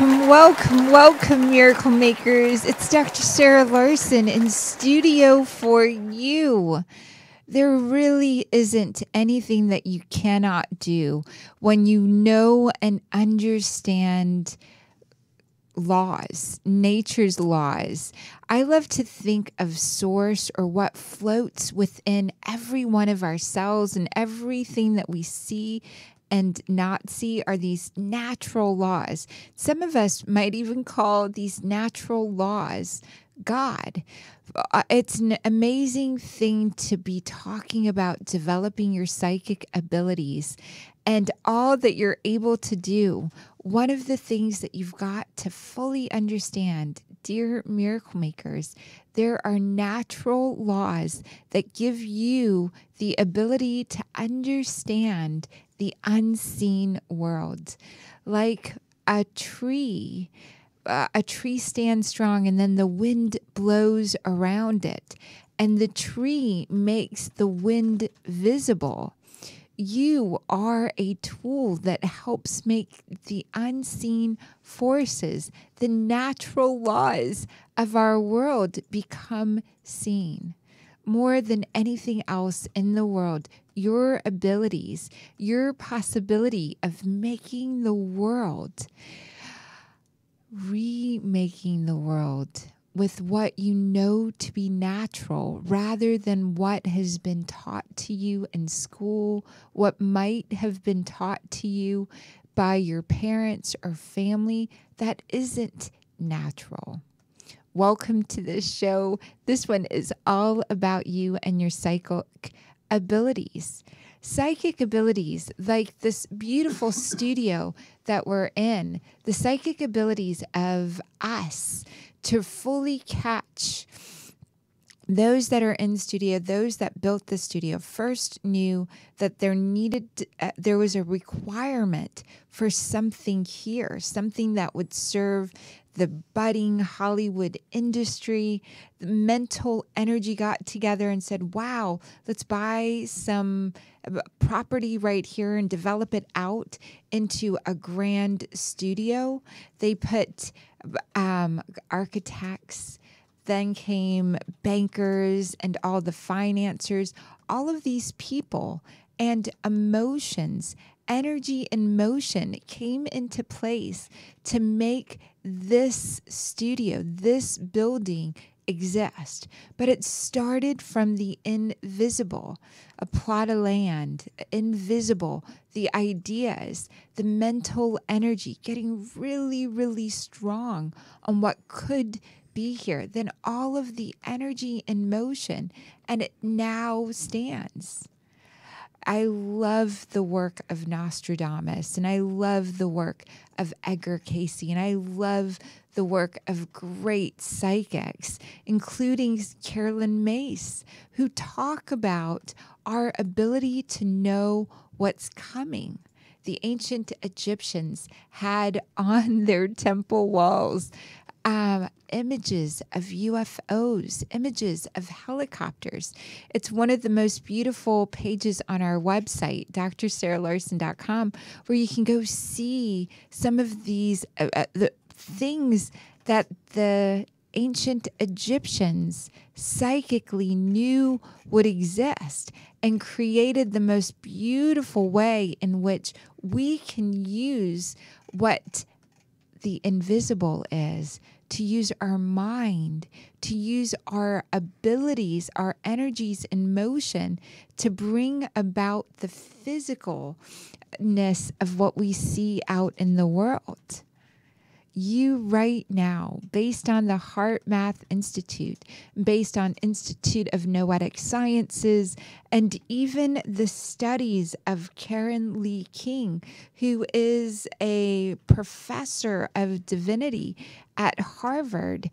welcome, Miracle Makers. It's Dr. Sarah Larsen in studio for you. There really isn't anything that you cannot do when you know and understand laws, nature's laws. I love to think of source or what floats within every one of our cells, and everything that we see and not see are these natural laws. Some of us might even call these natural laws God. It's an amazing thing to be talking about developing your psychic abilities and all that you're able to do. One of the things that you've got to fully understand, dear miracle makers, there are natural laws that give you the ability to understand the unseen world. Like a tree stands strong and then the wind blows around it, and the tree makes the wind visible. You are a tool that helps make the unseen forces, the natural laws of our world, become seen. More than anything else in the world, your abilities, your possibility of making the world, remaking the world with what you know to be natural rather than what has been taught to you in school, what might have been taught to you by your parents or family that isn't natural. Welcome to this show. This one is all about you and your psychic abilities. Psychic abilities, like this beautiful studio that we're in, the psychic abilities of us to fully catch those that are in studio, those that built the studio first knew that there was a requirement for something here, something that would serve the budding Hollywood industry. The mental energy got together and said, wow, let's buy some property right here and develop it out into a grand studio. They put architects, then came bankers and all the financiers, all of these people and emotions, energy and motion came into place to make this studio, this building exist. But it started from the invisible, a plot of land, invisible, the ideas, the mental energy getting really, really strong on what could be here. Then all of the energy and motion, and it now stands. I love the work of Nostradamus, and I love the work of Edgar Cayce, and I love the work of great psychics, including Carolyn Mace, who talk about our ability to know what's coming. The ancient Egyptians had on their temple walls images of UFOs, images of helicopters. It's one of the most beautiful pages on our website, drsarahlarsen.com, where you can go see some of these the things that the ancient Egyptians psychically knew would exist and created the most beautiful way in which we can use what the invisible is, to use our mind, to use our abilities, our energies in motion to bring about the physicalness of what we see out in the world. You right now, based on the Heart Math Institute, based on Institute of Noetic Sciences, and even the studies of Karen Lee King, who is a professor of divinity at Harvard,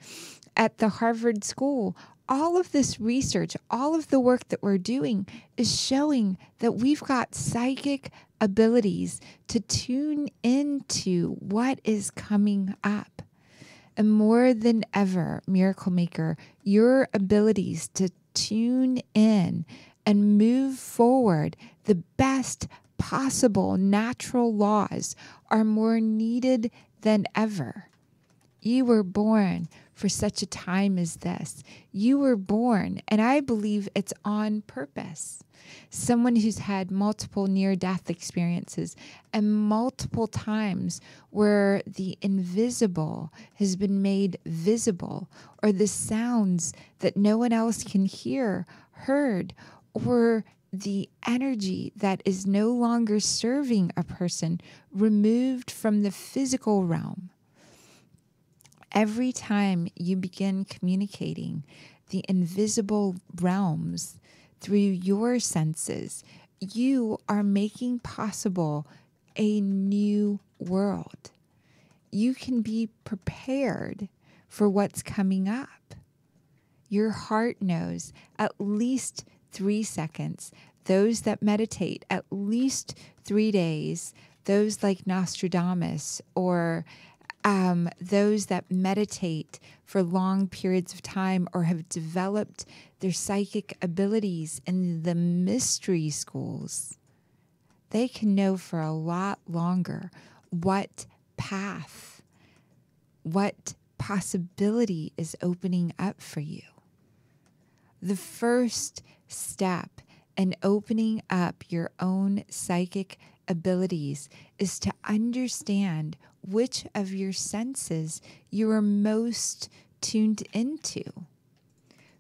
at the Harvard School, all of this research, all of the work that we're doing is showing that we've got psychic abilities to tune into what is coming up. And more than ever, Miracle Maker, your abilities to tune in and move forward the best possible natural laws are more needed than ever. You were born for such a time as this. You were born, and I believe it's on purpose. Someone who's had multiple near-death experiences and multiple times where the invisible has been made visible, or the sounds that no one else can hear, heard, or the energy that is no longer serving a person removed from the physical realm. Every time you begin communicating the invisible realms through your senses, you are making possible a new world. You can be prepared for what's coming up. Your heart knows at least 3 seconds. Those that meditate at least 3 days, those like Nostradamus, or those that meditate for long periods of time or have developed their psychic abilities in the mystery schools, they can know for a lot longer what path, what possibility is opening up for you. The first step in opening up your own psychic abilities is to understand which of your senses you are most tuned into.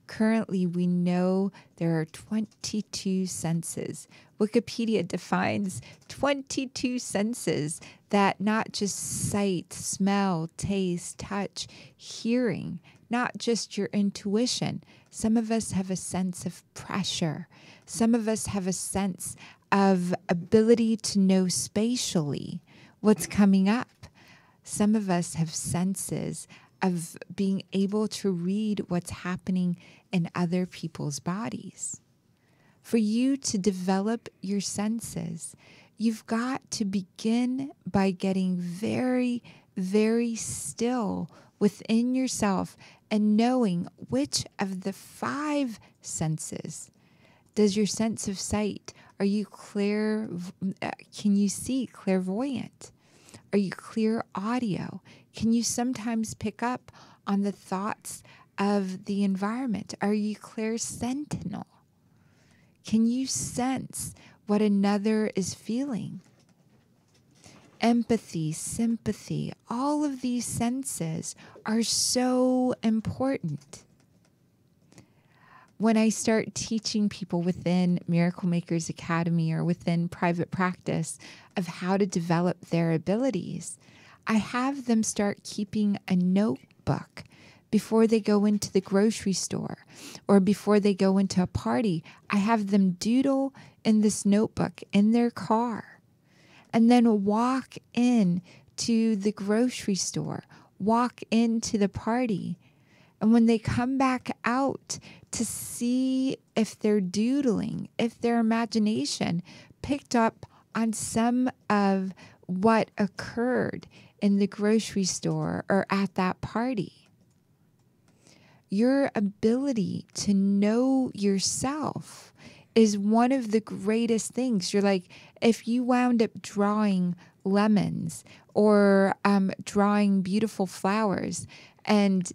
Currently, we know there are 22 senses. Wikipedia defines 22 senses that not just sight, smell, taste, touch, hearing, not just your intuition. Some of us have a sense of pressure. Some of us have a sense of ability to know spatially what's coming up. Some of us have senses of being able to read what's happening in other people's bodies. For you to develop your senses, you've got to begin by getting very, very still within yourself and knowing which of the 5 senses. Does your sense of sight, are you can you see clairvoyant? Are you clear audio? Can you sometimes pick up on the thoughts of the environment? Are you clairsentinel? Can you sense what another is feeling? Empathy, sympathy, all of these senses are so important. When I start teaching people within Miracle Makers Academy or within private practice of how to develop their abilities, I have them start keeping a notebook before they go into the grocery store or before they go into a party. I have them doodle in this notebook in their car and then walk in to the grocery store, walk into the party. And when they come back out to see if they're doodling, if their imagination picked up on some of what occurred in the grocery store or at that party. Your ability to know yourself is one of the greatest things. You're like, if you wound up drawing lemons or drawing beautiful flowers, and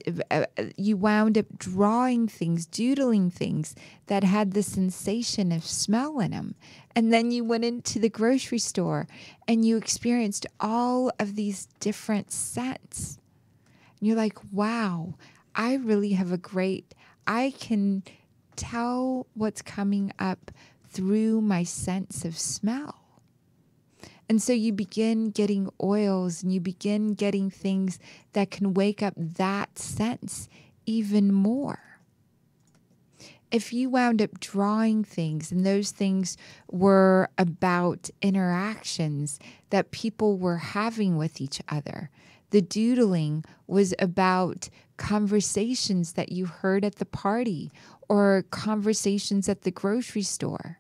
you wound up drawing things, doodling things that had the sensation of smell in them. And then you went into the grocery store and you experienced all of these different scents. And you're like, wow, I really have I can tell what's coming up through my sense of smell. And so you begin getting oils and you begin getting things that can wake up that sense even more. If you wound up drawing things and those things were about interactions that people were having with each other, the doodling was about conversations that you heard at the party or conversations at the grocery store.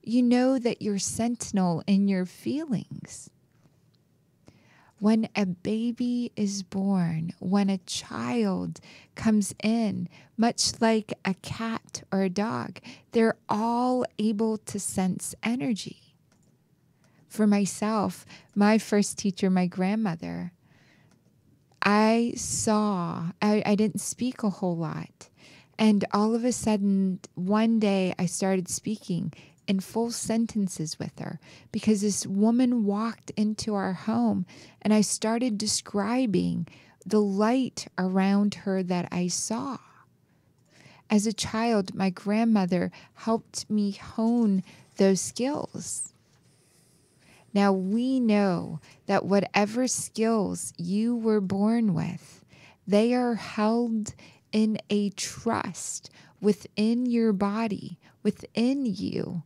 You know that you're sentinel in your feelings. When a baby is born, when a child comes in, much like a cat or a dog, they're all able to sense energy. For myself, my first teacher, my grandmother, I didn't speak a whole lot. And all of a sudden, one day I started speaking in full sentences with her because this woman walked into our home and I started describing the light around her that I saw. As a child, my grandmother helped me hone those skills. Now we know that whatever skills you were born with, they are held in a trust within your body, within you,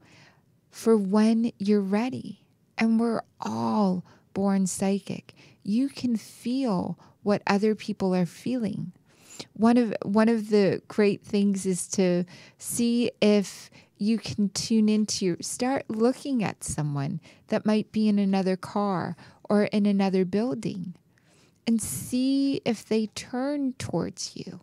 for when you're ready. And we're all born psychic. You can feel what other people are feeling. One of the great things is to see if you can start looking at someone that might be in another car or in another building and see if they turn towards you.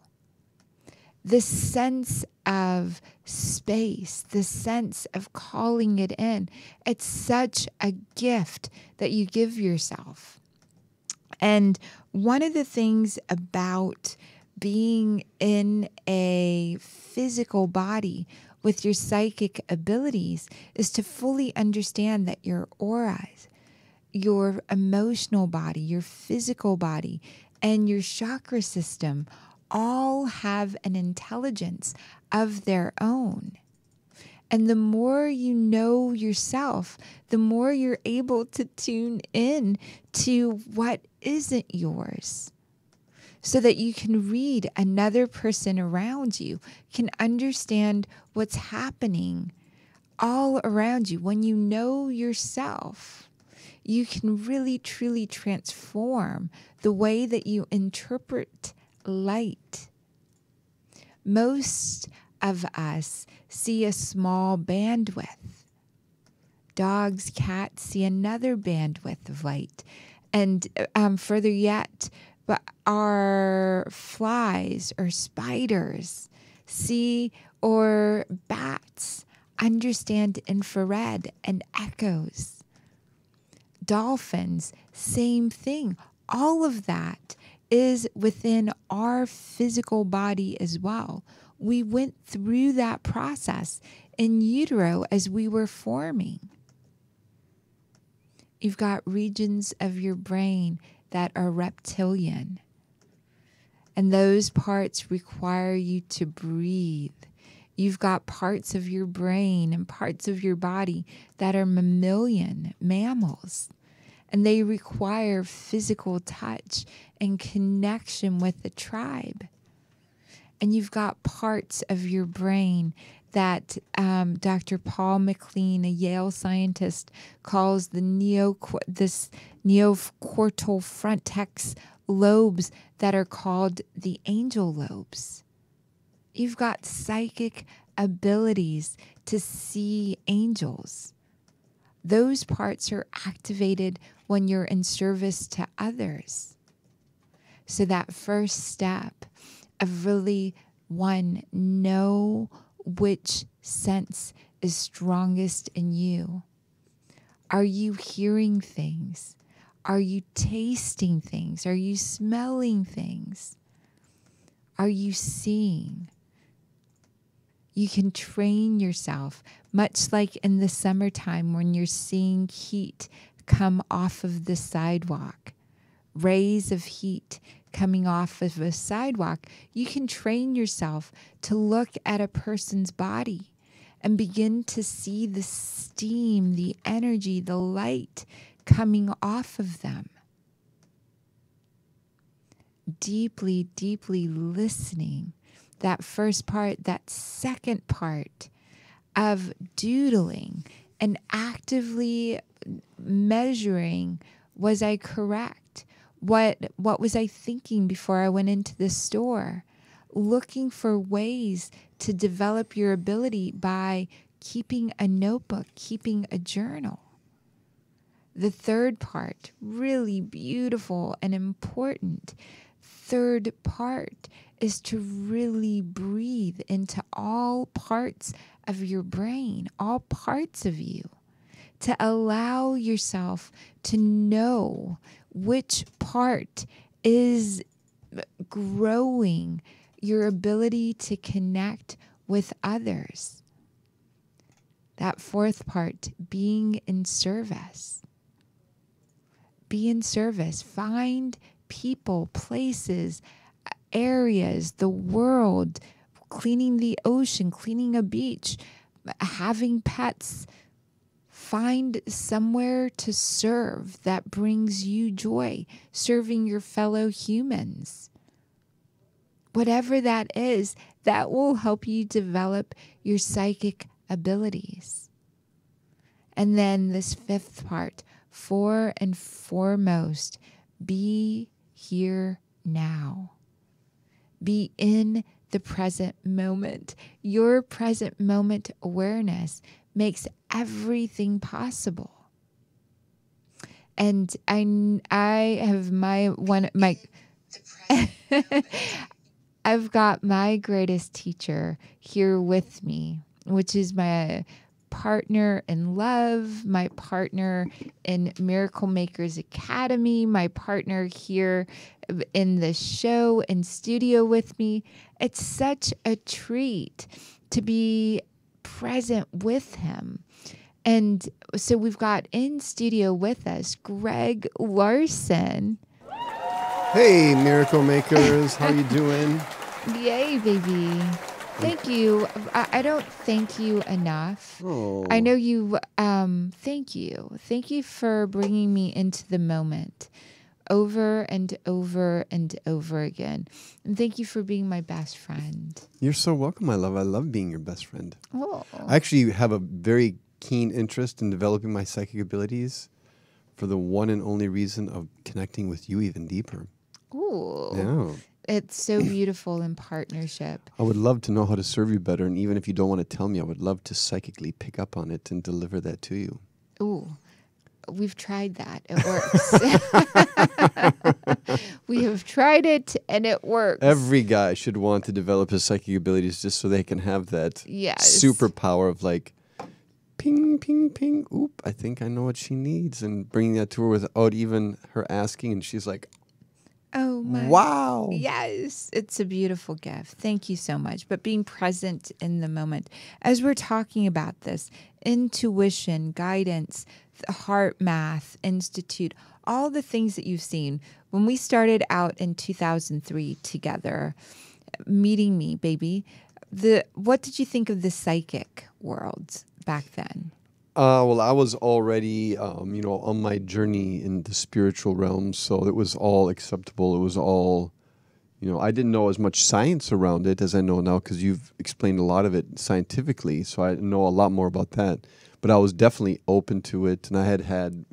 The sense of space, the sense of calling it in, it's such a gift that you give yourself. And one of the things about being in a physical body with your psychic abilities is to fully understand that your auras, your emotional body, your physical body, and your chakra system all have an intelligence of their own. And the more you know yourself, the more you're able to tune in to what isn't yours, so that you can read another person around you, can understand what's happening all around you. When you know yourself, you can really, truly transform the way that you interpret light. Most of us see a small bandwidth. Dogs, cats see another bandwidth of light. And further yet, but our flies or spiders see, or bats understand infrared and echoes. Dolphins, same thing. All of that is within our physical body as well. We went through that process in utero as we were forming. You've got regions of your brain that are reptilian, and those parts require you to breathe. You've got parts of your brain and parts of your body that are mammalian, mammals, and they require physical touch and connection with the tribe. And you've got parts of your brain that Dr. Paul MacLean, a Yale scientist, calls the neocortal frontex lobes that are called the angel lobes. You've got psychic abilities to see angels. Those parts are activated when you're in service to others. So that first step of really, know which sense is strongest in you. Are you hearing things? Are you tasting things? Are you smelling things? Are you seeing? You can train yourself, much like in the summertime when you're seeing heat come off of the sidewalk, rays of heat coming off of a sidewalk. You can train yourself to look at a person's body and begin to see the steam, the energy, the light coming off of them. Deeply, deeply listening. That first part, that second part of doodling and actively measuring, was I correct? What was I thinking before I went into the store? Looking for ways to develop your ability by keeping a notebook, keeping a journal. The third part, really beautiful and important, third part is to really breathe into all parts of your brain, all parts of you. to allow yourself to know which part is growing your ability to connect with others. That fourth part, being in service. Be in service. Find people, places, areas, the world, cleaning the ocean, cleaning a beach, having pets. Find somewhere to serve that brings you joy, serving your fellow humans. Whatever that is, that will help you develop your psychic abilities. And then this fifth part, for and foremost, be here now. Be in the present moment. Your present moment awareness makes everything possible. And I have I've got my greatest teacher here with me, which is my partner in love, my partner in Miracle Makers Academy, my partner here in the show and studio with me. It's such a treat to be present with him. And so we've got in studio with us Greg Larsen. Hey, Miracle Makers, how you doing? Yay, baby. Thank you. I don't thank you enough. Oh. I know you, thank you. Thank you for bringing me into the moment over and over and over again. And thank you for being my best friend. You're so welcome, my love. I love being your best friend. Oh. I actually have a very keen interest in developing my psychic abilities for the one and only reason of connecting with you even deeper. Ooh. Yeah. It's so beautiful in partnership. I would love to know how to serve you better, and even if you don't want to tell me, I would love to psychically pick up on it and deliver that to you. Ooh. We've tried that. It works. We have tried it, and it works. Every guy should want to develop his psychic abilities just so they can have that superpower of like, ping, ping, ping. Oop, I think I know what she needs. And bringing that to her without even her asking. And she's like, oh my. Wow. Yes, it's a beautiful gift. Thank you so much. But being present in the moment. As we're talking about this, intuition, guidance, the Heart Math Institute, all the things that you've seen. When we started out in 2003 together, meeting me, baby, what did you think of the psychic world back then? Well, I was already, on my journey in the spiritual realm, so it was all acceptable. It was all, I didn't know as much science around it as I know now because you've explained a lot of it scientifically, so I know a lot more about that. But I was definitely open to it, and I had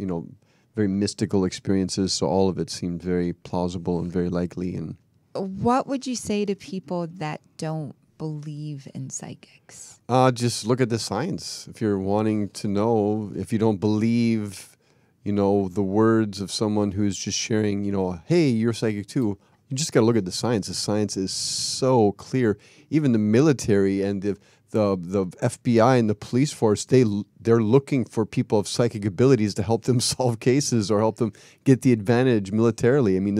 very mystical experiences, so all of it seemed very plausible and very likely. And what would you say to people that don't believe in psychics? Just look at the science. If you're wanting to know, if you don't believe, the words of someone who's just sharing, hey, you're psychic too, you just got to look at the science. The science is so clear. Even the military and the FBI and the police force, they're looking for people of psychic abilities to help them solve cases or help them get the advantage militarily. I mean,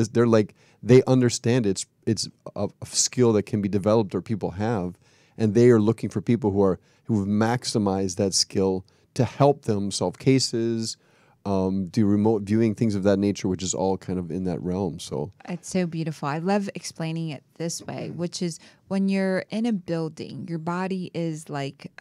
they understand it's a skill that can be developed or people have, and they are looking for people who've maximized that skill to help them solve cases, do remote viewing, things of that nature, which is all kind of in that realm. So it's so beautiful. I love explaining it this way, which is when you're in a building, your body is like,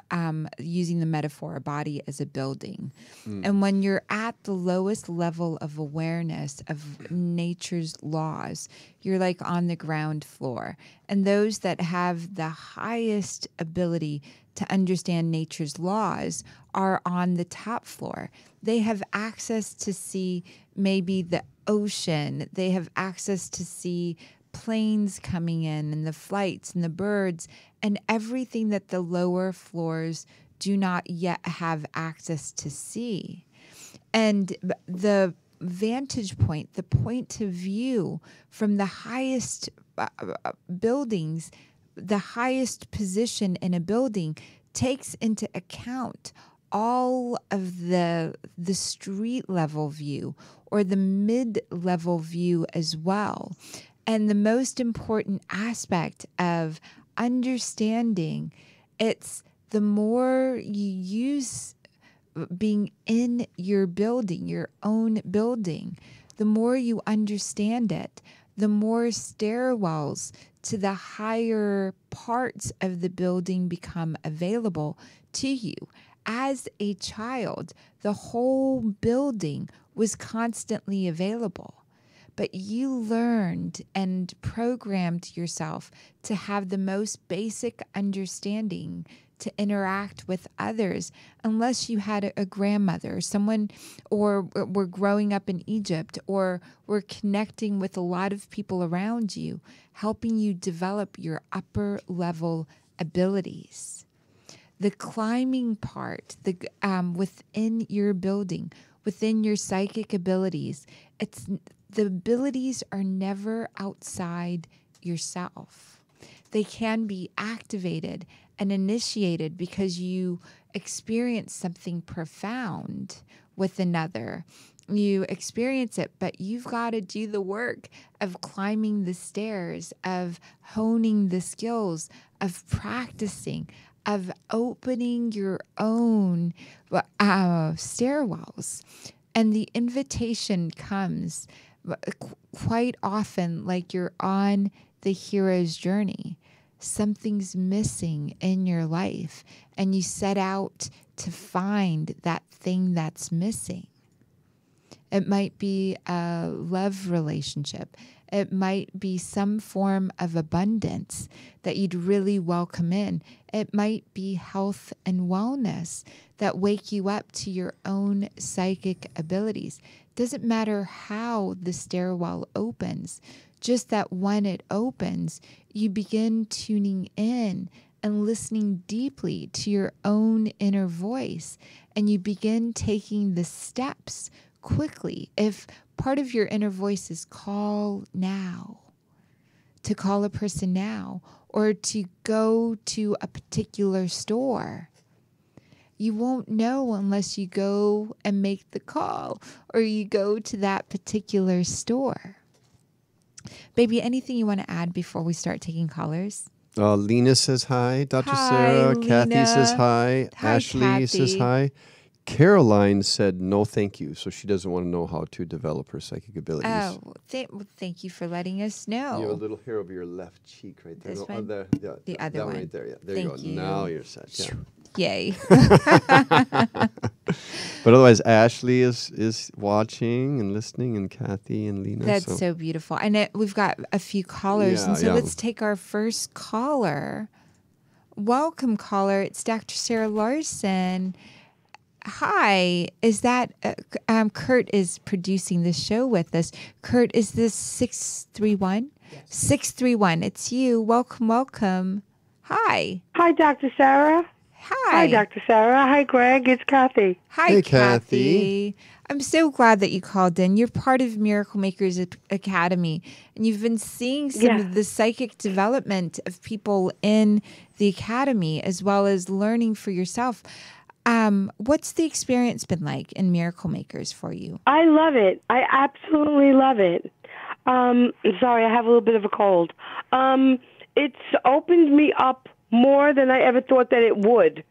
using the metaphor, a body as a building. And when you're at the lowest level of awareness of nature's laws, you're like on the ground floor. And those that have the highest ability to understand nature's laws are on the top floor. They have access to see maybe the ocean. They have access to see planes coming in and the flights and the birds and everything that the lower floors do not yet have access to see. And the vantage point, the point of view from the highest buildings, the highest position in a building takes into account all of the street level view or the mid-level view as well. And the most important aspect of understanding, it's the more you use being in your building, your own building, the more you understand it, the more stairwells to the higher parts of the building become available to you. As a child, the whole building was constantly available, but you learned and programmed yourself to have the most basic understanding to interact with others, unless you had a grandmother, someone, or were growing up in Egypt, or were connecting with a lot of people around you, helping you develop your upper level abilities. The climbing part, within your building, within your psychic abilities, the abilities are never outside yourself. They can be activated and initiated because you experience something profound with another. You experience it, but you've got to do the work of climbing the stairs, of honing the skills, of practicing, of opening your own stairwells. And the invitation comes quite often like you're on the hero's journey. Something's missing in your life, and you set out to find that thing that's missing. It might be a love relationship. It might be some form of abundance that you'd really welcome in. It might be health and wellness that wake you up to your own psychic abilities. Doesn't matter how the stairwell opens, just that when it opens, you begin tuning in and listening deeply to your own inner voice, and you begin taking the steps quickly. If part of your inner voice is call now, to call a person now, or to go to a particular store, you won't know unless you go and make the call or you go to that particular store. Baby, anything you want to add before we start taking callers? Lena says hi. Dr. Hi, Sarah. Lena. Kathy says hi. Hi, Ashley says Kathy. hi. Caroline said no thank you, so she doesn't want to know how to develop her psychic abilities. Oh, thank you for letting us know. You have a little hair over your left cheek right there. This one? The other that one. right there, yeah. There Thank you you. go. Now you're set. Yeah. Yay. But otherwise, Ashley is watching and listening, and Kathy and Lena. That's so beautiful. And we've got a few callers, and so yeah. let's take our first caller. Welcome, caller. It's Dr. Sarah Larsen. Hi, is that Kurt is producing this show with us. Kurt, is this 631? Yes. 631, it's you. Welcome. Hi. Hi, Dr. Sarah. Hi. Hi, Dr. Sarah. Hi, Greg. It's Kathy. Hi, Hey, Kathy. I'm so glad that you called in. You're part of Miracle Makers Academy, and you've been seeing some of the psychic development of people in the academy, as well as learning for yourself. What's the experience been like in Miracle Makers for you? I love it. I absolutely love it. Sorry, I have a little bit of a cold. It's opened me up more than I ever thought that it would.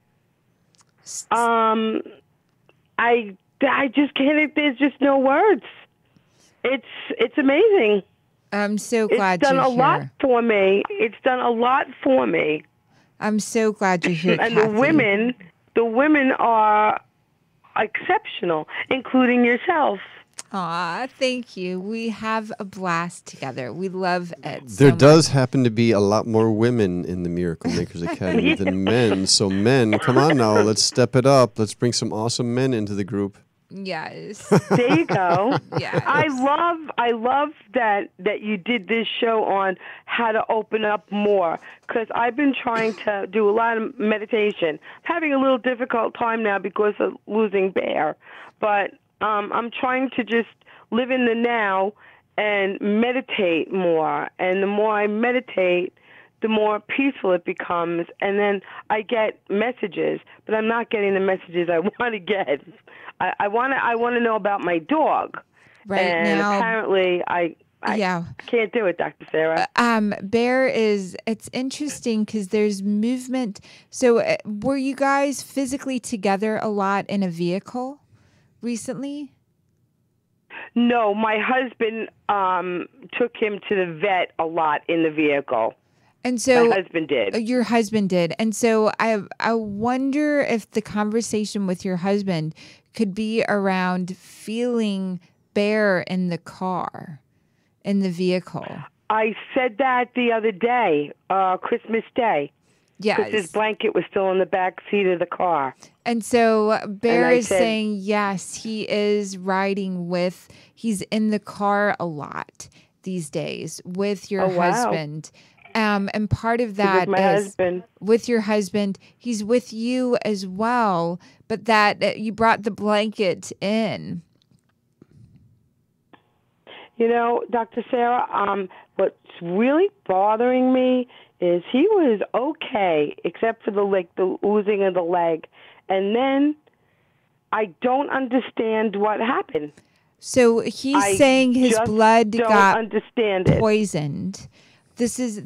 I just can't. There's just no words. It's amazing. I'm so glad it's done you're a here. lot for me. It's done a lot for me. I'm so glad you're here, And Kathy. the women are exceptional, including yourself. Aw, thank you. We have a blast together. We love it. There does happen to be a lot more women in the Miracle Makers Academy than men. So men, come on now, let's step it up. Let's bring some awesome men into the group. Yes. There you go. Yes. I love that you did this show on how to open up more, because I've been trying to do a lot of meditation. I'm having a little difficult time now because of losing Bear, but I'm trying to just live in the now and meditate more. And the more I meditate, the more peaceful it becomes. And then I get messages, but I'm not getting the messages I want to get. I want to know about my dog. Right and now, apparently I yeah. can't do it, Dr. Sarah. Bear it's interesting because there's movement. So were you guys physically together a lot in a vehicle recently? No, my husband took him to the vet a lot in the vehicle. And so my husband did. Your husband did. And so I wonder if the conversation with your husband could be around feeling Bear in the car, in the vehicle. I said that the other day, Christmas Day. Yes. Because his blanket was still in the back seat of the car. And so Bear is saying, yes, he is he's in the car a lot these days with your husband. And part of that with my husband. With your husband, he's with you as well, but that you brought the blanket in. You know, Dr. Sarah, what's really bothering me is he was okay, except for the oozing of the leg. And then I don't understand what happened. So he's saying his blood got poisoned. This is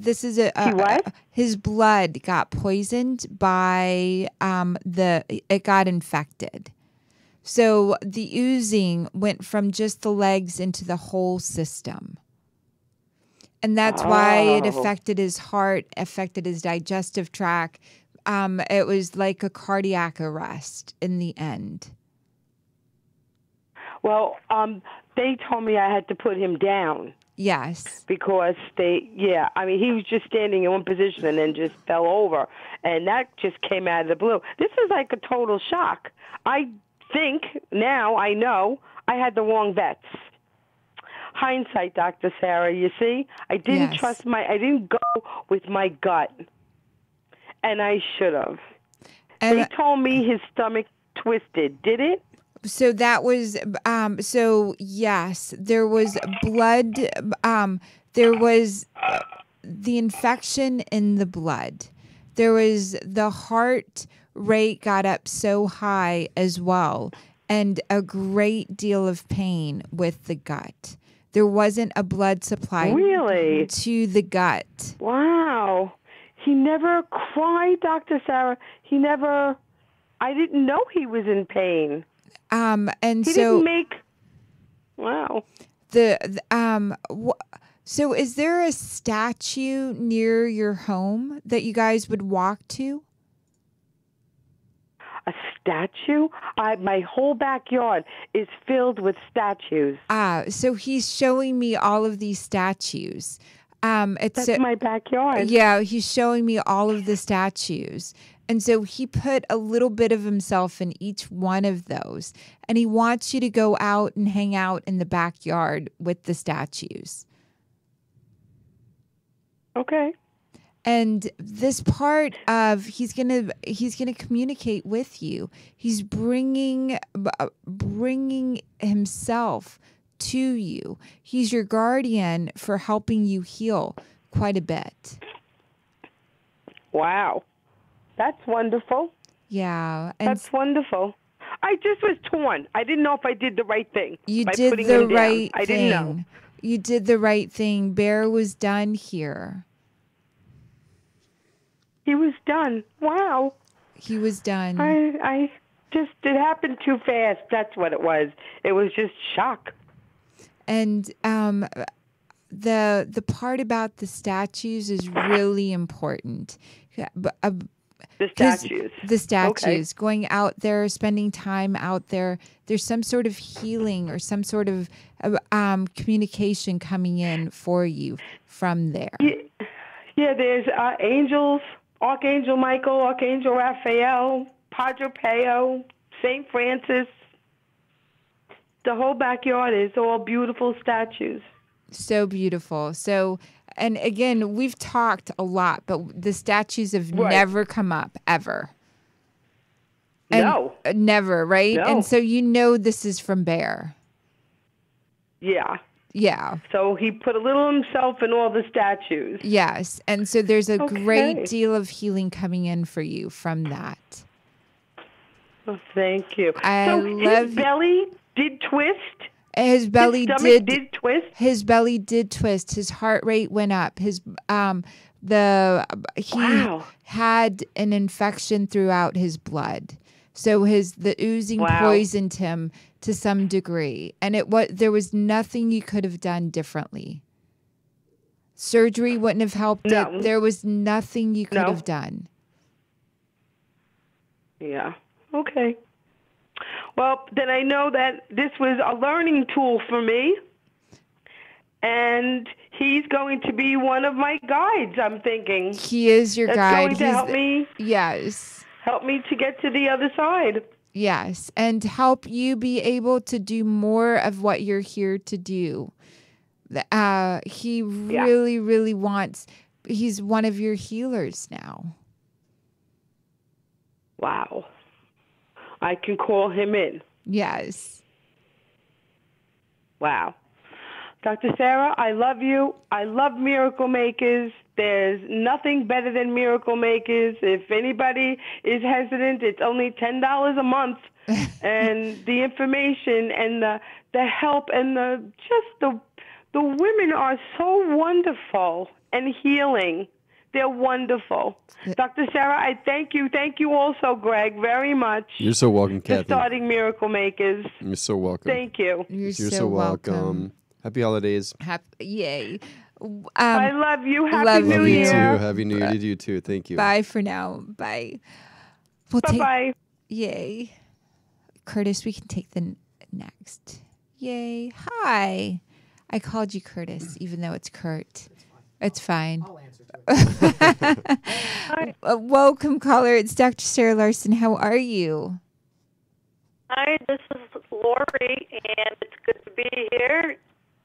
his blood got poisoned by it got infected. So the oozing went from just the legs into the whole system. And that's why it affected his heart, affected his digestive tract. It was like a cardiac arrest in the end. Well, they told me I had to put him down. Yes. Because he was just standing in one position and then just fell over. And that just came out of the blue. This is like a total shock. I think now I know I had the wrong vets. Hindsight, Dr. Sarah, you see? I didn't I didn't go with my gut. And I should have. They told me his stomach twisted. Did it? So that was, yes, there was blood, there was the infection in the blood. There was the heart rate got up so high as well, and a great deal of pain with the gut. There wasn't a blood supply to the gut. Wow. He never cried, Dr. Sarah. I didn't know he was in pain. And he so didn't make. Wow. So is there a statue near your home that you guys would walk to? A statue? My whole backyard is filled with statues. So he's showing me all of these statues. That's my backyard. Yeah, he's showing me all of the statues. And so he put a little bit of himself in each one of those. And he wants you to go out and hang out in the backyard with the statues. Okay. And this part of he's gonna communicate with you. He's bringing himself to you. He's your guardian for helping you heal quite a bit. Wow. That's wonderful. Yeah. That's wonderful. I just was torn. I didn't know if I did the right thing. You did the right thing. I didn't know. You did the right thing. Bear was done here. He was done. Wow. He was done. It happened too fast. That's what it was. It was just shock. And the part about the statues is really important. The statues. The statues. Okay. Going out there, spending time out there. There's some sort of healing or some sort of communication coming in for you from there. Yeah, there's angels, Archangel Michael, Archangel Raphael, Padre Pio, St. Francis. The whole backyard is all beautiful statues. So beautiful. So, and again, we've talked a lot, but the statues have never come up, ever. No. Never, right? No. And so this is from Bear. Yeah. Yeah. So he put a little himself in all the statues. Yes. And so there's a great Okay. deal of healing coming in for you from that. Oh, thank you. I So love his belly did twist? his belly His stomach did twist? his belly did twist. His heart rate went up. His he Wow. had an infection throughout his blood. So the oozing Wow. poisoned him to some degree, and there was nothing you could have done differently. Surgery wouldn't have helped No. it. There was nothing you could No. have done. Yeah. Okay. Well, then I know that this was a learning tool for me, and he's going to be one of my guides, I'm thinking. He is your That's guide. going to help me. Yes. Help me to get to the other side. Yes. And help you be able to do more of what you're here to do. He really, really wants, he's one of your healers now. Wow. I can call him in. Yes. Wow. Dr. Sarah, I love you. I love Miracle Makers. There's nothing better than Miracle Makers. If anybody is hesitant, it's only $10 a month. And the information and the help and the women are so wonderful and healing. They're wonderful. Dr. Sarah, I thank you. Thank you also, Greg, very much. You're so welcome, For Kathy. starting Miracle Makers. You're so welcome. Thank you. You're so welcome. Happy holidays. Yay. I love you. Happy love New Love you Year. too. Happy New Year to you too. Thank you. Bye for now. Bye. We'll Bye-bye. Yay. Curtis, we can take the next. Yay. Hi. I called you Curtis, even though it's Kurt. It's fine. I'll answer to it. Hi. Welcome, caller. It's Dr. Sarah Larsen. How are you? Hi, this is Lori, and it's good to be here.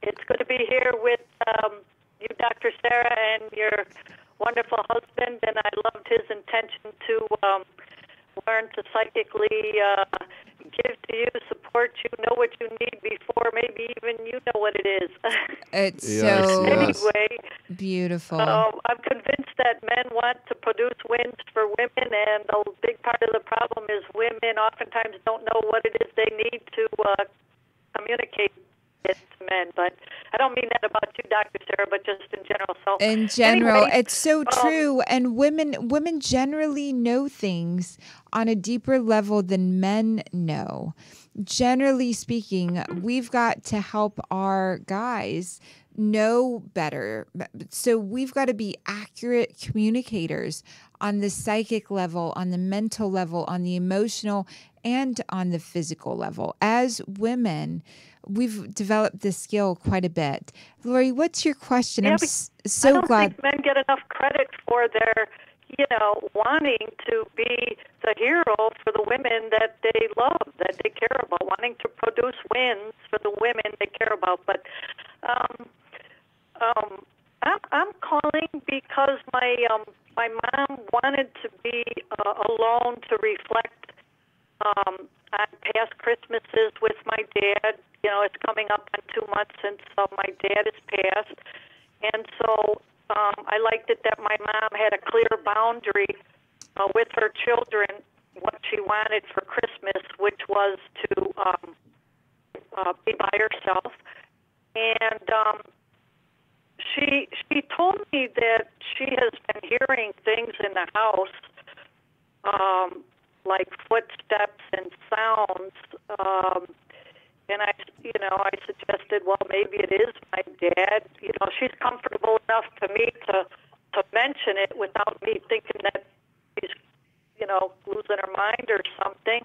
It's good to be here with you, Dr. Sarah, and your wonderful husband, and I loved his intention to learn to psychically give to you, support you, know what you need before maybe even you know what it is. It's Yes, so yes. Anyway, beautiful. I'm convinced that men want to produce wins for women, and a big part of the problem is women oftentimes don't know what it is they need to communicate it to men. But I don't mean that about you, Dr. Sarah, but just in general. So In general, anyway, it's so true. And women generally know things on a deeper level than men know. Generally speaking, we've got to help our guys know better. So we've got to be accurate communicators on the psychic level, on the mental level, on the emotional, and on the physical level. As women, we've developed this skill quite a bit. Lori, what's your question? Yeah, I'm I so don't glad. think men get enough credit for their, wanting to be the hero for the women that they love, that they care about, wanting to produce wins for the women they care about. But I'm calling because my mom wanted to be alone to reflect on past Christmases with my dad. It's coming up on 2 months since my dad has passed. And so I liked it that my mom had a clear boundary with her children, what she wanted for Christmas, which was to be by herself. And she told me that she has been hearing things in the house, like footsteps and sounds. And I suggested, well, maybe it is my dad. She's comfortable enough to me to mention it without me thinking that she's, losing her mind or something.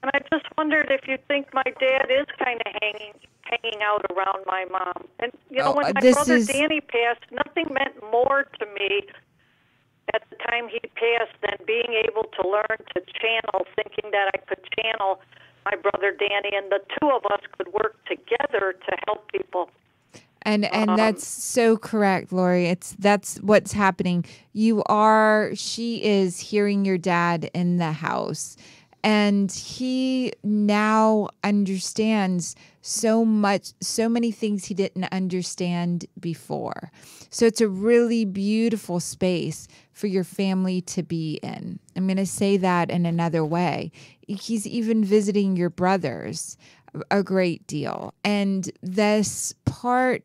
And I just wondered if you think my dad is kind of hanging out around my mom. And when my brother Danny passed, nothing meant more to me at the time he passed than being able to learn to channel, thinking that I could channel my brother Danny, and the two of us could work together to help people. And that's so correct, Lori. That's what's happening. She is hearing your dad in the house. And he now understands so many things he didn't understand before. So it's a really beautiful space for your family to be in. I'm going to say that in another way. He's even visiting your brothers a great deal. And this part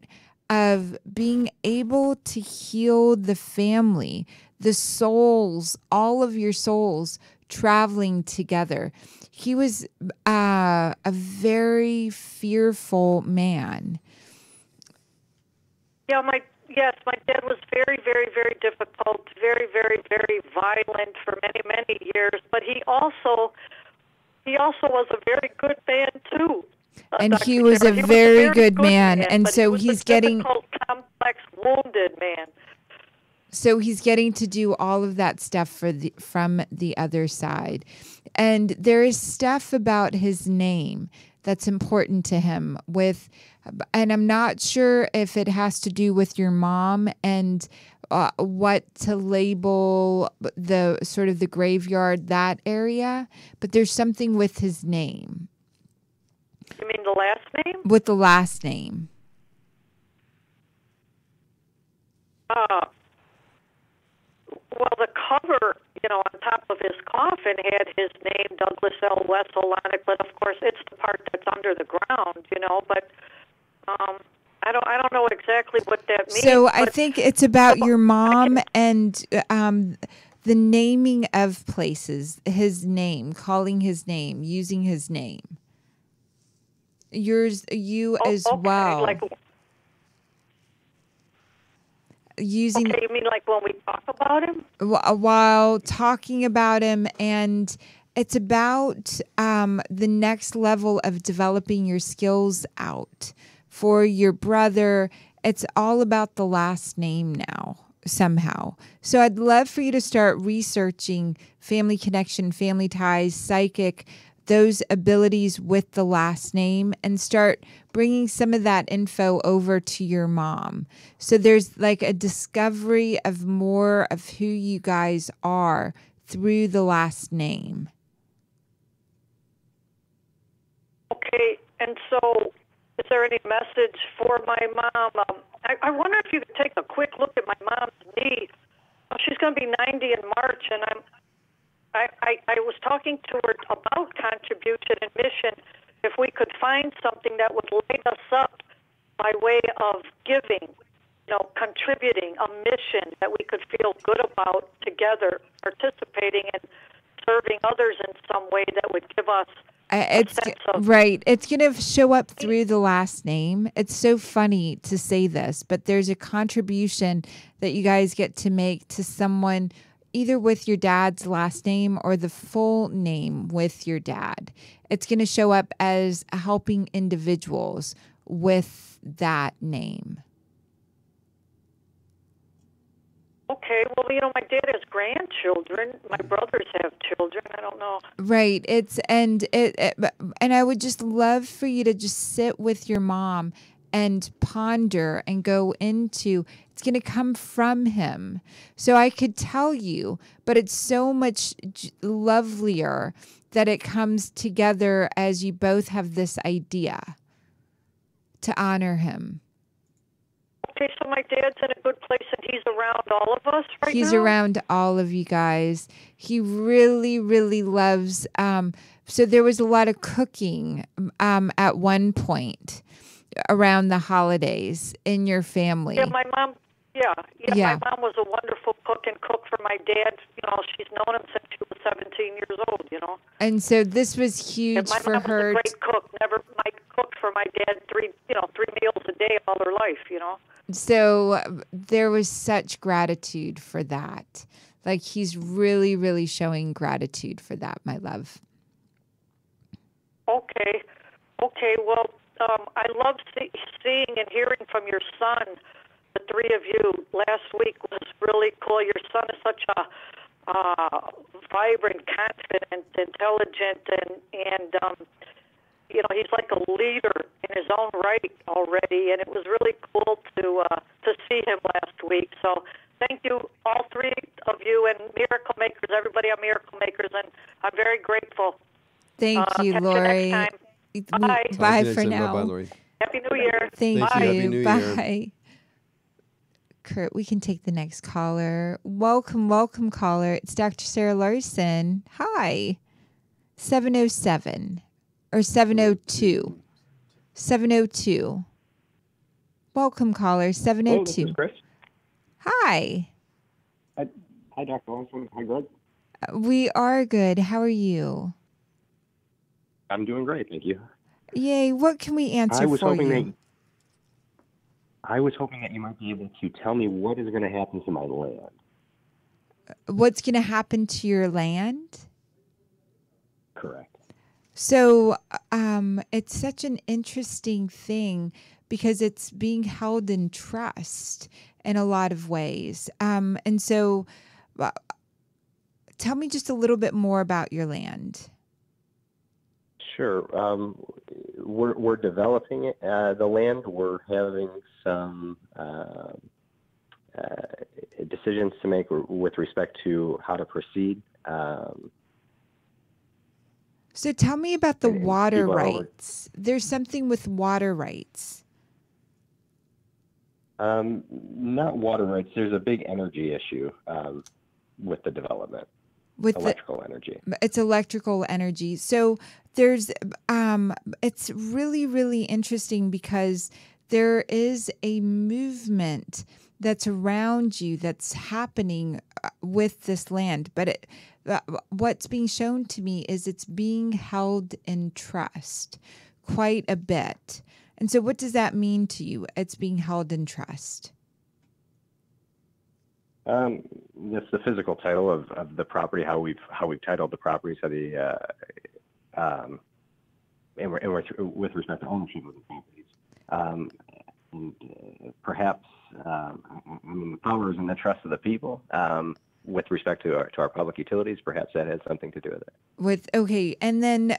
of being able to heal the family, the souls, all of your souls traveling together. He was a very fearful man. Yeah, my dad was very, very, very difficult, very, very, very violent for many, many years. But he also was a very good man too. And Dr. he was Sarah. a He was very good man. And but so he was he's a getting difficult, complex, wounded man. So he's getting to do all of that stuff from the other side. And there is stuff about his name that's important to him and I'm not sure if it has to do with your mom and what to label the sort of the graveyard, that area, but there's something with his name. You mean the last name? With the last name. Well, the cover, on top of his coffin had his name, Douglas L. Wesselonic, but of course it's the part that's under the ground, but I don't know exactly what that means. So I think it's about your mom and the naming of places, his name, calling his name, using his name. You as well. Like, using. Okay, you mean like when we talk about him? While talking about him, and it's about the next level of developing your skills out. For your brother, it's all about the last name now, somehow. So I'd love for you to start researching family connection, family ties, psychic, those abilities with the last name, and start bringing some of that info over to your mom. So there's like a discovery of more of who you guys are through the last name. Okay, and so is there any message for my mom? I wonder if you could take a quick look at my mom's knee. She's going to be 90 in March, and I was talking to her about contribution and mission. If we could find something that would light us up by way of giving, contributing a mission that we could feel good about together, participating and serving others in some way that would give us right. It's going to show up through the last name. It's so funny to say this, but there's a contribution that you guys get to make to someone either with your dad's last name or the full name with your dad. It's going to show up as helping individuals with that name. Okay, well, my dad has grandchildren. My brothers have children. I don't know. Right. And I would just love for you to just sit with your mom and ponder and go into, it's going to come from him. So I could tell you, but it's so much lovelier that it comes together as you both have this idea to honor him. Okay, so my dad's in a good place and he's around all of us right now? He's around all of you guys. He really, really loves, so there was a lot of cooking at one point around the holidays in your family. Yeah, my mom. My mom was a wonderful cook and cooked for my dad. She's known him since she was 17 years old. And so this was huge for her. My mom was a great cook. Cooked for my dad three meals a day all her life. So there was such gratitude for that. Like he's really, really showing gratitude for that, my love. Okay. Well, I love seeing and hearing from your son. The three of you last week was really cool. Your son is such a vibrant, confident, intelligent, and he's like a leader in his own right already. And it was really cool to see him last week. So thank you, all three of you, and Miracle Makers, everyone. everybody on Miracle Makers, and I'm very grateful. Thank you, Catch Lori. you next time. Bye. Talk to you Bye next for time. now. Bye-bye, Lori. Happy New Year. Thank Thank you. you. Happy New Year. Bye. Kurt, we can take the next caller. Welcome, caller. It's Dr. Sarah Larsen. Hi. 707 or 702. 702. Welcome, caller. Hello, this 702. is Chris. Hi. Hi, Dr. Larsen. Hi, Greg. We are good. How are you? I'm doing great, thank you. Yay. What can we answer for you? I was hoping that you might be able to tell me what is going to happen to my land. What's going to happen to your land? Correct. So it's such an interesting thing because it's being held in trust in a lot of ways. And so tell me just a little bit more about your land. Sure. We're developing it. The land. We're having some decisions to make with respect to how to proceed. So tell me about the water people are rights. There's something with water rights. Not water rights. There's a big energy issue with the development. With electrical energy. It's electrical energy. So there's it's really, really interesting because there is a movement that's around you that's happening with this land. But what's being shown to me is it's being held in trust quite a bit. And so what does that mean to you? It's being held in trust. That's the physical title of the property, how we've titled the property, so and with respect to ownership of the properties. And perhaps, the power is in the trust of the people. With respect to our public utilities, perhaps that has something to do with it. And then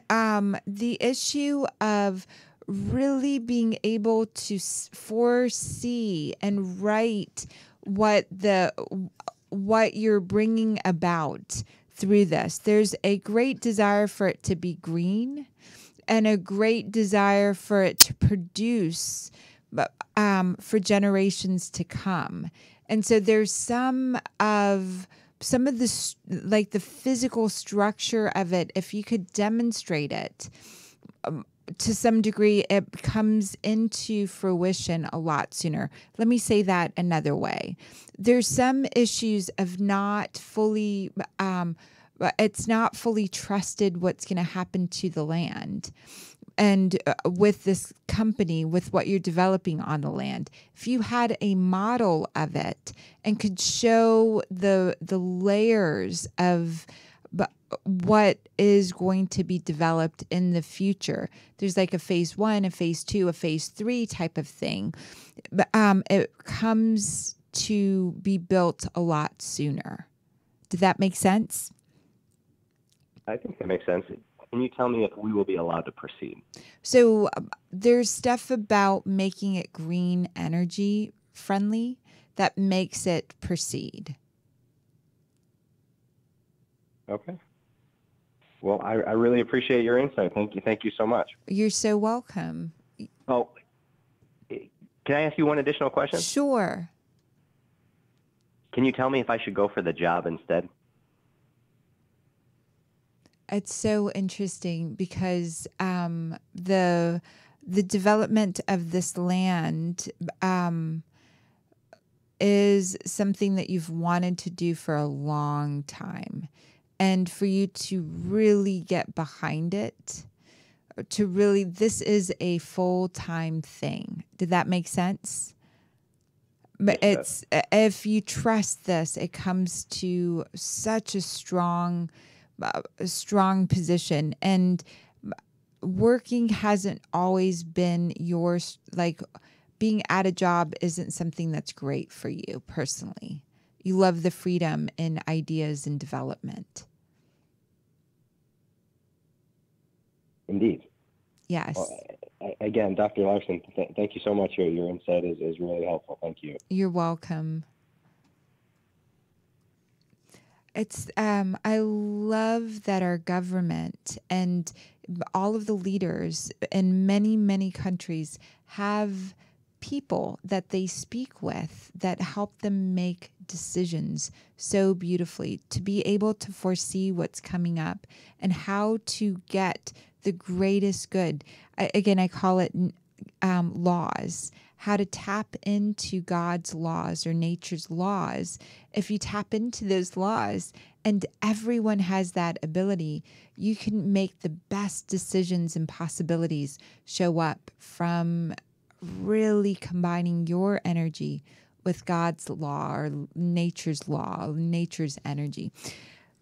the issue of really being able to foresee and write what you're bringing about through this. There's a great desire for it to be green and a great desire for it to produce for generations to come. And so there's some of the like the physical structure of it, if you could demonstrate it to some degree, it comes into fruition a lot sooner. Let me say that another way. There's some issues of not fully, it's not fully trusted what's going to happen to the land. And with this company, with what you're developing on the land, if you had a model of it and could show the layers of what is going to be developed in the future. There's like a phase 1, a phase 2, a phase 3 type of thing. But it comes to be built a lot sooner. Did that make sense? I think that makes sense. Can you tell me if we will be allowed to proceed? So there's stuff about making it green energy friendly that makes it proceed. Okay. Well, I really appreciate your insight. Thank you so much. You're so welcome. Oh, can I ask you one additional question? Sure. Can you tell me if I should go for the job instead? It's so interesting because the development of this land is something that you've wanted to do for a long time. And for you to really get behind it, this is a full-time thing. Did that make sense? But if you trust this, it comes to such a strong position. And working hasn't always been yours. Like being at a job isn't something that's great for you personally. You love the freedom in ideas and development. Indeed. Yes. Well, again, Dr. Larsen, thank you so much. Your insight is really helpful. Thank you. You're welcome. It's I love that our government and all of the leaders in many, many countries have people that they speak with that help them make decisions so beautifully, to be able to foresee what's coming up and how to get the greatest good. I call it laws, how to tap into God's laws or nature's laws. If you tap into those laws, and everyone has that ability, you can make the best decisions and possibilities show up from really combining your energy with God's law or nature's law, nature's energy.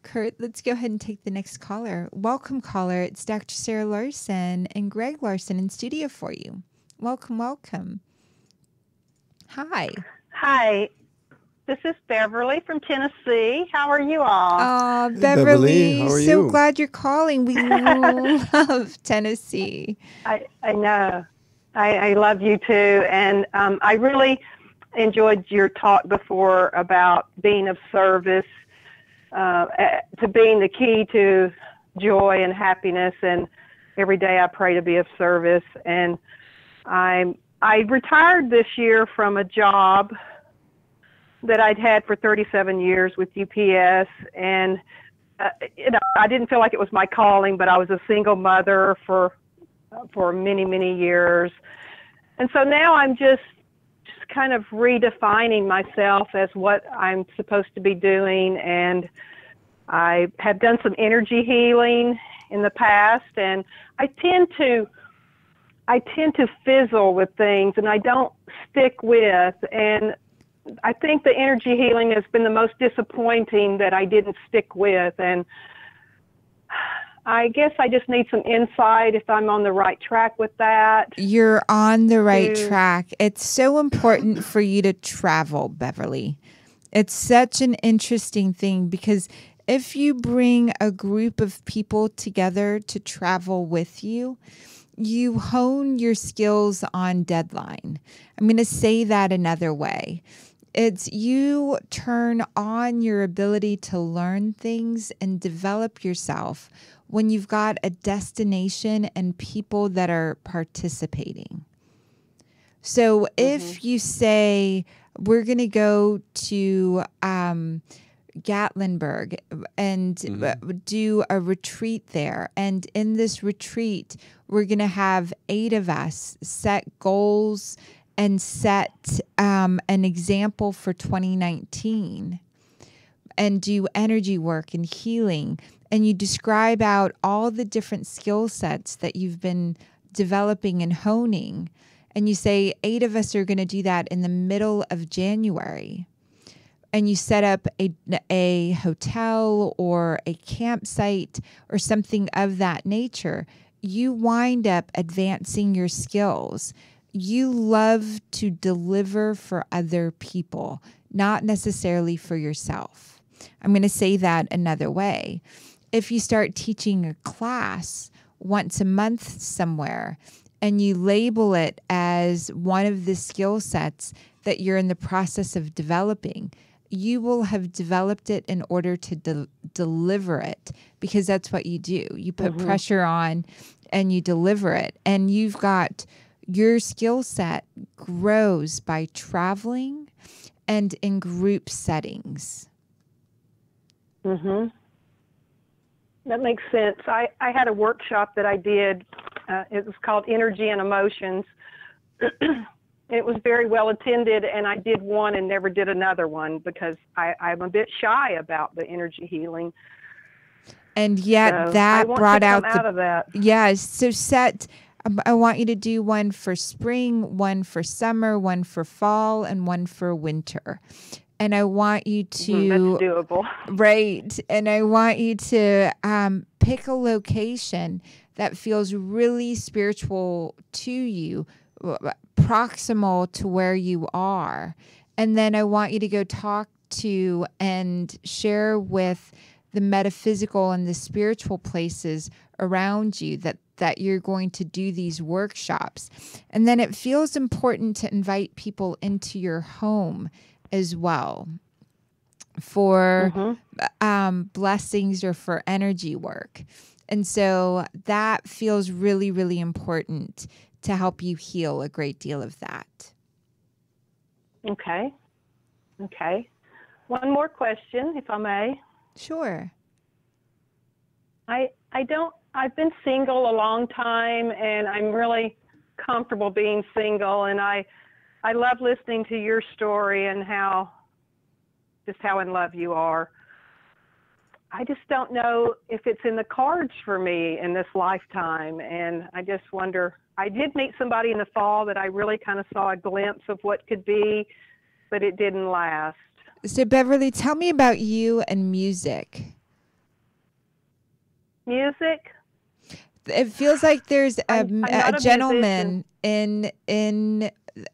Kurt, let's go ahead and take the next caller. Welcome, caller. It's Dr. Sarah Larsen and Greg Larsen in studio for you. Welcome, welcome. Hi. Hi. This is Beverly from Tennessee. How are you all? Oh, Hey, Beverly, how are so you? glad you're calling. We love Tennessee. I know. I love you too. And I really enjoyed your talk before about being of service, to being the key to joy and happiness. And every day I pray to be of service. And I retired this year from a job that I'd had for 37 years with UPS. And, I didn't feel like it was my calling, but I was a single mother for many, many years. And so now I'm just kind of redefining myself as what I'm supposed to be doing. And I have done some energy healing in the past, and I tend to fizzle with things, and I don't stick with. And I think the energy healing has been the most disappointing that I didn't stick with. And I guess I just need some insight if I'm on the right track with that. You're on the right track. It's so important for you to travel, Beverly. It's such an interesting thing because if you bring a group of people together to travel with you, you hone your skills on deadline. I'm going to say that another way. It's you turn on your ability to learn things and develop yourself when you've got a destination and people that are participating. So if you say, we're going to go to Gatlinburg and do a retreat there, and in this retreat, we're going to have 8 of us set goals and set an example for 2019 and do energy work and healing. And you describe out all the different skill sets that you've been developing and honing. And you say 8 of us are going to do that in the middle of January. And you set up a hotel or a campsite or something of that nature. You wind up advancing your skills. You love to deliver for other people, not necessarily for yourself. I'm going to say that another way. If you start teaching a class once a month somewhere and you label it as one of the skill sets that you're in the process of developing, you will have developed it in order to deliver it, because that's what you do. You put pressure on and you deliver it. And you've got your skill set grows by traveling and in group settings. That makes sense. I had a workshop that I did. It was called Energy and Emotions. It was very well attended, and I did one and never did another one because I'm a bit shy about the energy healing. And yet So that I want brought to out come out of that. Yes. So I want you to do one for spring, one for summer, one for fall, and one for winter. And I want you to... That's doable. Right. And I want you to pick a location that feels really spiritual to you, proximal to where you are. And then I want you to go talk to and share with the metaphysical and the spiritual places around you that you're going to do these workshops. And then it feels important to invite people into your home as well. for blessings or for energy work. And so that feels really, really important to help you heal a great deal of that. Okay. One more question, if I may. Sure. I've been single a long time, and I'm really comfortable being single, and I love listening to your story and how in love you are. I just don't know if it's in the cards for me in this lifetime, and I just wonder. I did meet somebody in the fall that I really kind of saw a glimpse of what could be, but it didn't last. So Beverly, tell me about you and music. Music? It feels like there's I'm not a a gentleman in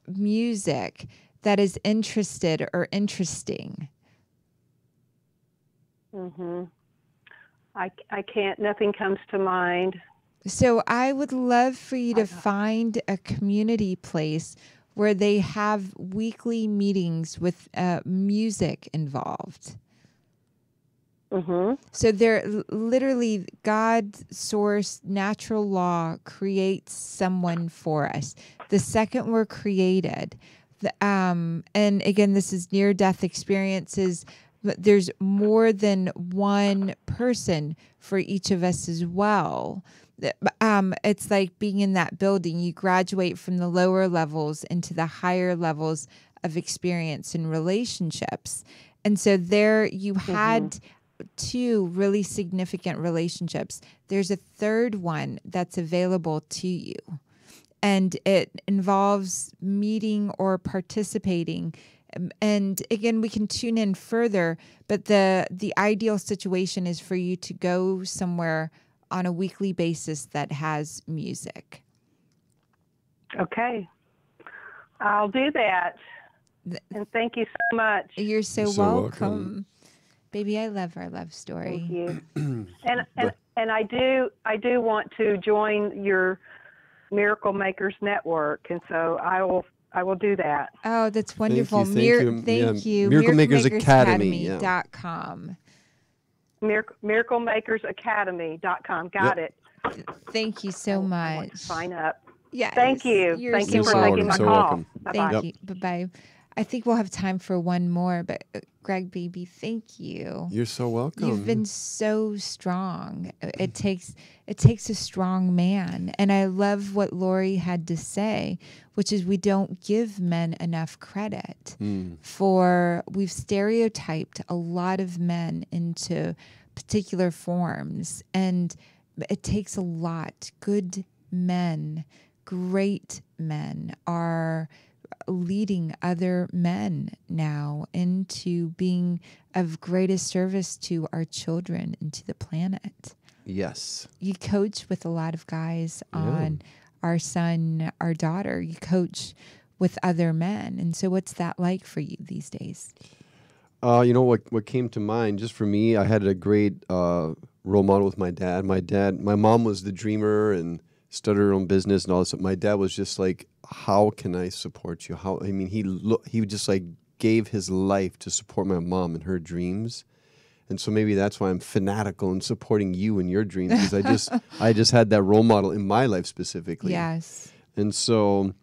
music that is interested or interesting. I can't. Nothing comes to mind. So I would love for you to find a community place where they have weekly meetings with music involved. So they're literally God's source, natural law creates someone for us. The second we're created, and again, this is near-death experiences, but there's more than one person for each of us as well. It's like being in that building. You graduate from the lower levels into the higher levels of experience and relationships. And so there you had two really significant relationships. There's a third one that's available to you. And it involves meeting or participating. And again, we can tune in further, but the ideal situation is for you to go somewhere on a weekly basis that has music. Okay. I'll do that. And thank you so much. You're so welcome. Baby, I love our love story. Thank you. and I do want to join your Miracle Makers Network, and so I will do that. Oh, that's wonderful. Thank you. Thank you. Miracle Makers Academy. .com. MiracleMakersAcademy.com. Got it. Thank you so much. Sign up. Yes. Thank you. Thank you for taking my call. Welcome. Thank you. Bye-bye. I think we'll have time for one more, but Greg, baby, thank you. You're so welcome. You've been so strong. It takes a strong man. And I love what Lori had to say, which is we don't give men enough credit for, we've stereotyped a lot of men into particular forms. And it takes a lot. Good men, great men are leading other men now into being of greatest service to our children and to the planet. Yes. You coach with a lot of guys on our son, our daughter. You coach with other men. And so what's that like for you these days? You know, what came to mind, just for me, I had a great role model with my dad. My mom was the dreamer and started her own business and all this. My dad was just like, how can I support you? He just like gave his life to support my mom and her dreams. And so maybe that's why I'm fanatical in supporting you and your dreams, because I just had that role model in my life specifically. Yes. And so,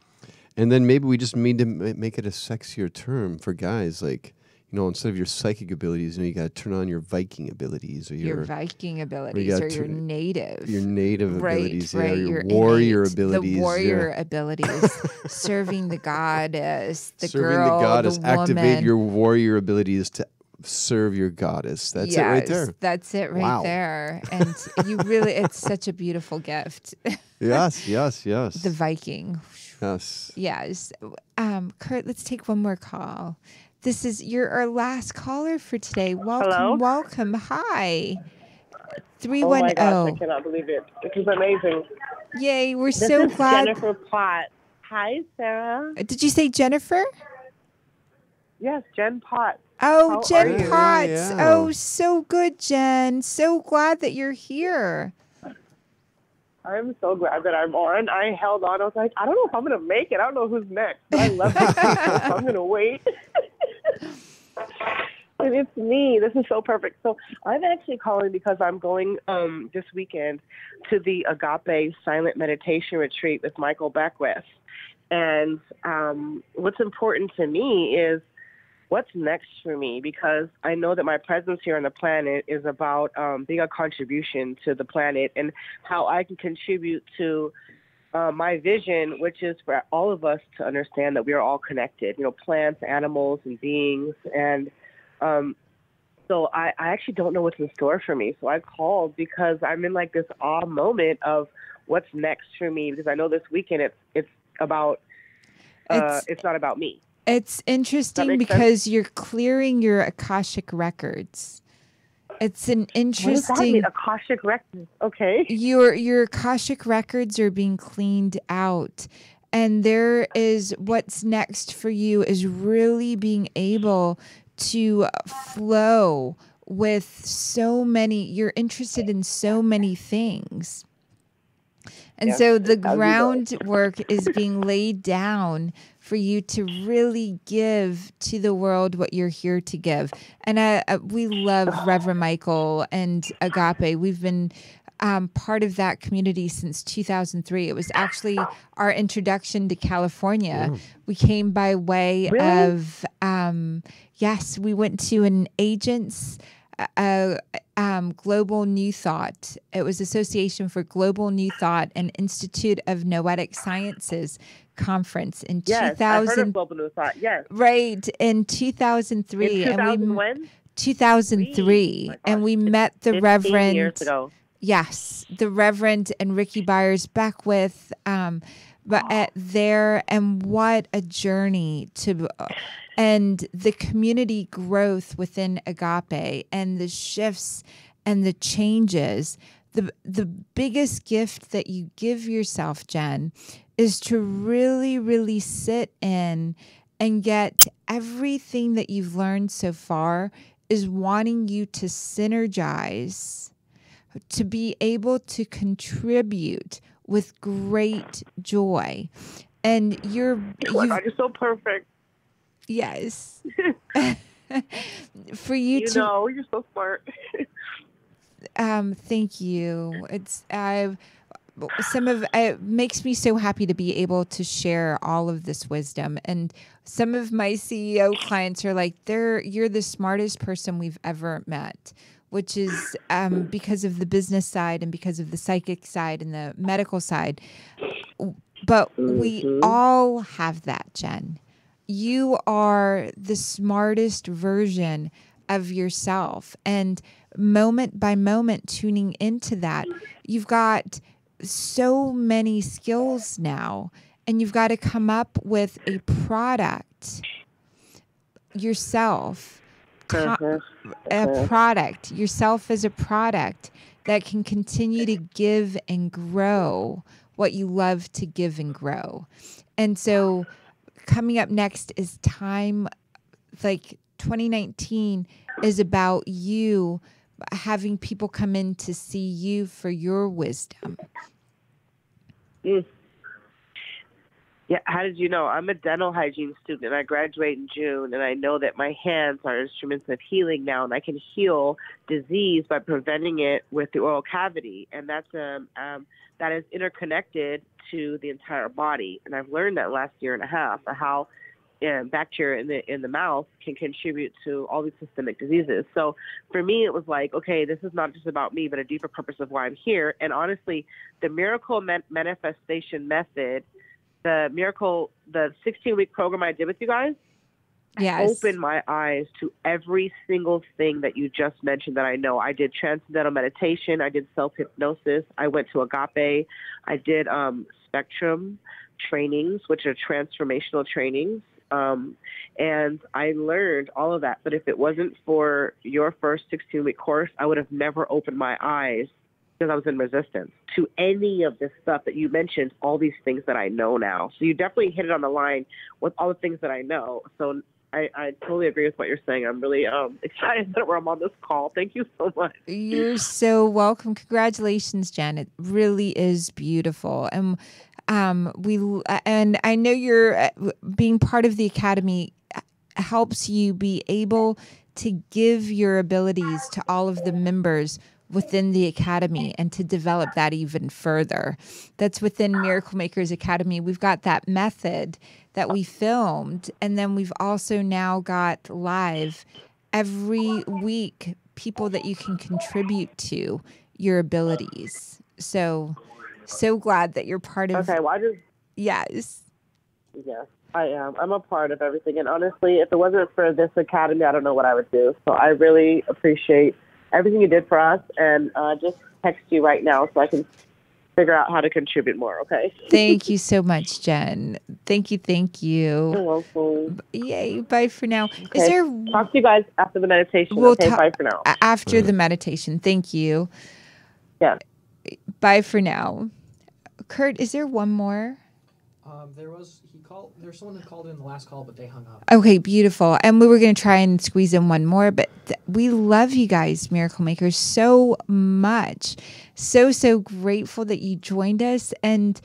and then maybe we just need to make it a sexier term for guys, like, you know, instead of your psychic abilities, you know, you got to turn on your Viking abilities, or your Viking abilities, or your native abilities, right, your warrior abilities, the warrior abilities, serving the goddess, serving the goddess, the woman. activate your warrior abilities to serve your goddess. That's it right there. That's it right there. And you really, it's such a beautiful gift. Yes. The Viking. Yes. Kurt, let's take one more call. You're our last caller for today. Welcome. Hello? Welcome. Hi. 310. Oh my gosh, I cannot believe it. This is amazing. Yay, we're this so is glad. Jennifer Potts. Hi, Sarah. Did you say Jennifer? Yes, Jen Potts. Oh, How Jen are you? Potts. Yeah. Oh, so good, Jen. So glad that you're here. I'm so glad that I'm on. I held on. I was like, I don't know if I'm going to make it. I don't know who's next. But I love this, so I'm going to wait. And it's me. This is so perfect. So I'm actually calling because I'm going this weekend to the Agape Silent Meditation Retreat with Michael Beckwith. And what's important to me is what's next for me, because I know that my presence here on the planet is about being a contribution to the planet and how I can contribute to my vision, which is for all of us to understand that we are all connected, plants, animals, and beings. And so I actually don't know what's in store for me. So I called because I'm in like this awe moment of what's next for me, because I know this weekend it's about, it's not about me. It's interesting because you're clearing your Akashic records. It's an interesting. What does that mean? Akashic records. Okay. Your Akashic records are being cleaned out. And there is what's next for you is really being able to flow with so many. You're interested in so many things. And so the groundwork is being laid down for you to really give to the world what you're here to give. And we love Reverend Michael and Agape. We've been part of that community since 2003. It was actually our introduction to California. We came by way of, yes, we went to an agent's Global New Thought. It was Association for Global New Thought and Institute of Noetic Sciences conference in 2000. I heard of Global New Thought. Yes, right in 2003. In 2000 and when? 2003, and we met the Reverend. Years ago. Yes, the Reverend and Ricky Byers Beckwith. But at there, and what a journey to. And the community growth within Agape and the shifts and the changes, the biggest gift that you give yourself, Jen, is to really, really sit in and get everything that you've learned so far is wanting you to synergize, to be able to contribute with great joy. And you're so perfect. Yes. For you to you're so smart. Thank you. It makes me so happy to be able to share all of this wisdom. And some of my CEO clients are like, you're the smartest person we've ever met, which is because of the business side and because of the psychic side and the medical side. But we all have that, Jen. You are the smartest version of yourself. And moment by moment, tuning into that, you've got so many skills now, and you've got to come up with a product yourself, yourself as a product that can continue to give and grow what you love to give and grow. And so coming up next is time, like 2019 is about you having people come in to see you for your wisdom. Yeah, how did you know? I'm a dental hygiene student, and I graduate in June, and I know that my hands are instruments of healing now, and I can heal disease by preventing it with the oral cavity, and that is interconnected to the entire body. And I've learned that last year and a half, how bacteria in the mouth can contribute to all these systemic diseases. So for me, it was like, okay, this is not just about me, but a deeper purpose of why I'm here. And honestly, the miracle manifestation method, the 16-week program I did with you guys, opened my eyes to every single thing that you just mentioned that I know. I did transcendental meditation. I did self-hypnosis. I went to Agape. I did spectrum trainings, which are transformational trainings. And I learned all of that. But if it wasn't for your first 16-week course, I would have never opened my eyes, because I was in resistance to any of this stuff that you mentioned, all these things that I know now. So you definitely hit it on the line with all the things that I know. So I totally agree with what you're saying. I'm really excited that I'm on this call. Thank you so much. You're so welcome. Congratulations, Jen. It really is beautiful. And I know you're being part of the Academy helps you be able to give your abilities to all of the members within the Academy and to develop that even further. That's within Miracle Makers Academy. We've got that method that we filmed, and then we've also now got live every week people that you can contribute to your abilities. So glad that you're part of. Okay, well, Yes. yes, I am. I'm a part of everything. And honestly, if it wasn't for this academy, I don't know what I would do. So I really appreciate everything you did for us. And just text you right now so I can figure out how to contribute more, okay? Thank you so much, Jen. Thank you. You're welcome. Yay. Bye for now. Okay. Talk to you guys after the meditation. We'll Okay, bye for now. After the meditation. Thank you. Yeah. Bye for now. Kurt, is there one more? There's someone who called in the last call, but they hung up. Okay, beautiful. And we were going to try and squeeze in one more, but we love you guys, Miracle Makers, so much. So grateful that you joined us. And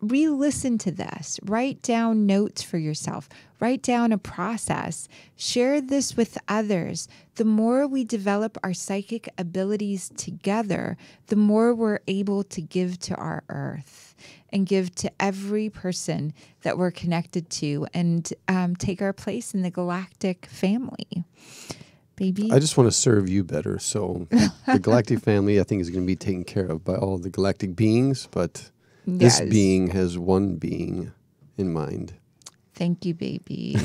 re-listen to this. Write down notes for yourself. Write down a process. Share this with others. The more we develop our psychic abilities together, the more we're able to give to our earth and give to every person that we're connected to and take our place in the galactic family. Baby. I just want to serve you better. So the galactic family, I think, is going to be taken care of by all the galactic beings, but this being has one being in mind. Thank you, baby.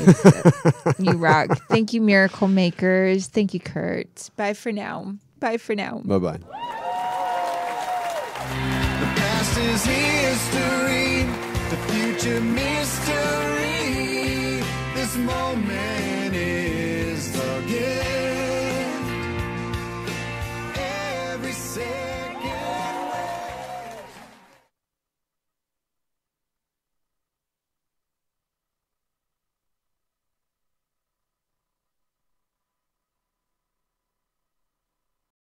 You rock. Thank you, Miracle Makers. Thank you, Kurt. Bye for now. Bye for now. Bye-bye. The past is history, the future mystery. This moment is